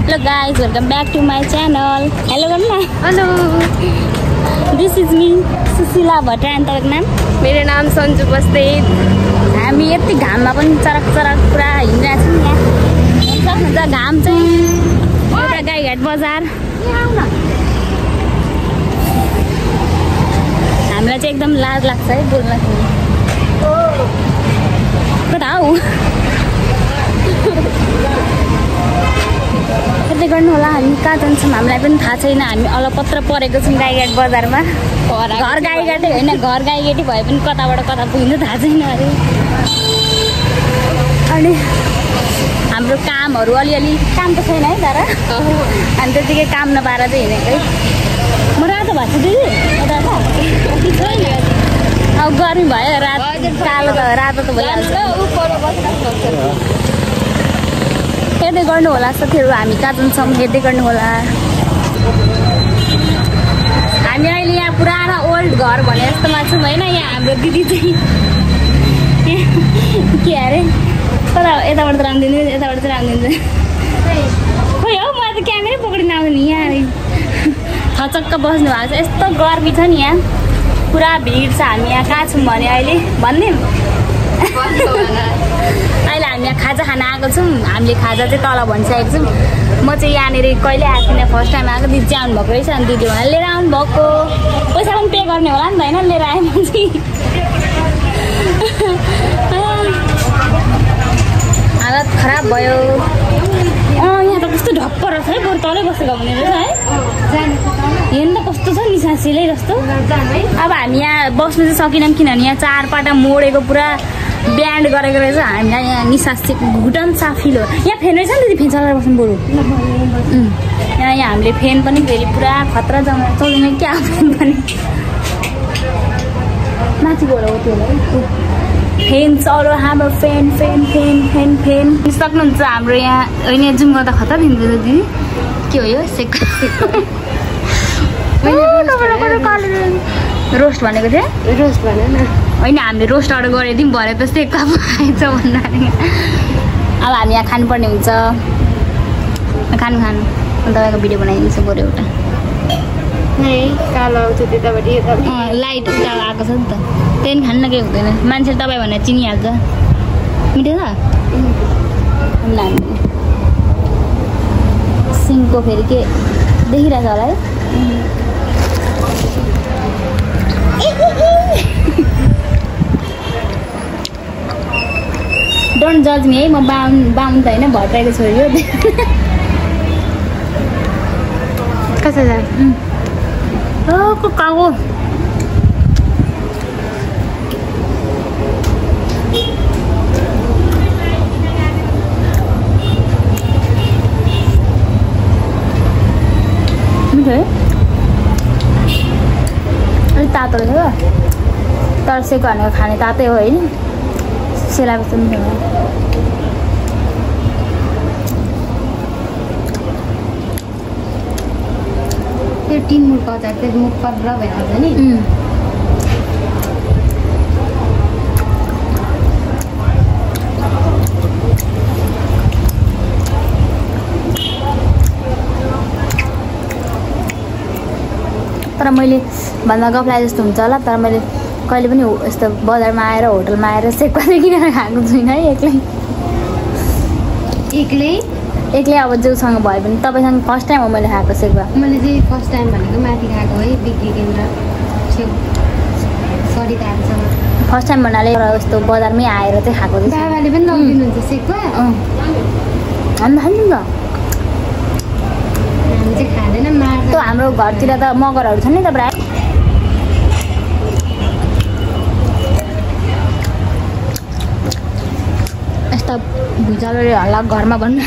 Hello guys, welcome back to my channel. Hello Ganna. Hello This is me, Susila Bhatta and तपाईको नाम? मेरो नाम सन्जु बस्देत। हामी यति घाममा पनि चरक चरक पुरा हिँडिरहेछौँ यहाँ। सक्नुहुन्छ घाम चाहिँ एउटा गाईघाट बजार। हामीलाई चाहिँ एकदम लाज लाग्छ है बोल्दाखेरि। कता हौ? यतै गर्नु होला हामी कहाँ जान्छौँ हामीलाई पनि थाहा छैन। हामी अलपत्र परेको छौँ गाईघाट बजारमा। घर गाईघाटै होइन, घर गाईघाटै भए पनि कताबाट कता पुग्नु थाहा छैन अरे। अनि हाम्रो कामहरू अलिअलि काम त छैन है तर हामी त्यतिकै काम नपाएर चाहिँ हिँडेको है। म रातो भएको छु दिदी अब गर्मी भयो रातो कालो त रातो त भइहाल्छ। हेर्दै गर्नु होला साथीहरू हामी कहाँ जान्छौँ हेर्दै गर्नु होला। हामी अहिले यहाँ पुरानो ओल्ड घर भने जस्तोमा छौँ होइन। यहाँ हाम्रो दिदी चाहिँ के अरे कता यताबाट त राम्दिनु यताबाट चाहिँ राम्दिन्छ खोइ हौ मलाई त क्यामेरै पक्रिन आउँदैन यहाँ थचक्क बस्नु भएको छ। यस्तो गर्मी छ नि यहाँ पुरा भिड छ। हामी यहाँ कहाँ छौँ भने अहिले भनिदिउँ अहिले हामी यहाँ खाजा खान आएको छौँ। हामीले खाजा चाहिँ तल भनिसकेको छौँ। म चाहिँ यहाँनिर कहिले आएको थिइनँ, फर्स्ट टाइम आएको। दिदी चाहिँ आउनुभएको रहेछ अनि दिदी भनेर लिएर आउनुभएको। पैसा पनि पे गर्ने होला नि त होइन लिएर आएँ म चाहिँ। हालत खराब भयो। यहाँ त कस्तो ढक्क रहेछ है, बरु तलै बसेको हुने रहेछ है। हेर्नु त कस्तो छ निसासिलै जस्तो। अब हामी यहाँ बस्नु चाहिँ सकेनौँ किनभने यहाँ चारपाटा मोडेको पुरा ब्यान्ड गरेको रहेछ। हामीलाई यहाँ निसासेको घुटन साफिलो। यहाँ फेन रहेछ नि दिदी, फेन चलाएर बस्नु बरु। यहाँ हामीले फेन पनि फेरि पुरा खतरा जमा चल्दैन क्या फेन पनि माथि गएर हो त्यो फेन चल्यो हाम्रो fan fan fan fan fan सक्नुहुन्छ हाम्रो यहाँ होइन। जुम गर्दा खतरा दिन्छ दिदी के हो यो सेक रोस्ट भनेको थियो रोस्ट भन न होइन। हामीले रोस्ट अर्डर गरिदिउँ भरे जस्तै कप आएछ भन्दाखेरि अब हामी यहाँ खानुपर्ने हुन्छ। खानु तपाईँको भिडियो बनाइदिन्छु बरु एउटा कालो आउँछ त्यताबाट लाइट उता आएको छ नि त त्यही खानु न केही हुँदैन। मान्छेले तपाईँ भनेर चिनिहाल्छ। मिठो छ सिङको फेरि के देखिरहेछ होला है। डोन्ट जज मी है, म बाहुन त होइन भट्टाएको छोरी हो। कसो छ कुकाको मिठो है अलिक तातो रहेछ तर सेको हानेको खाने तातै हो होइन। सेलाएको मिठो हो। त्यो टिन मुलको अचार चाहिँ मुख पत्र भइहाल्छ नि। तर मैले भन्दा गफलाई जस्तो हुन्छ होला तर मैले कहिले पनि यस्तो बजारमा आएर होटलमा आएर सेक्वा किनेर खाएको छुइनँ है एक्लै अब जोसँग भयो भने। तपाईँसँग फर्स्ट टाइम हो मैले खाएको सेक्वा। मैले चाहिँ फर्स्ट टाइम भनेको माथि खाएको है बिक्री केन्द्र सरिताहरूसँग फर्स्ट टाइम भन्नाले यस्तो बजारमै आएर चाहिँ खाएको चाहिँ बाबाले पनि लगिदिनुहुन्छ सेक्वा अन्त खान्छौँ त। हामी चाहिँ खाँदैन मार्छ। त्यो हाम्रो घरतिर त मगरहरू छन् नि त प्रायः। यस्ता भुजालले हल्ला घरमा भन्नु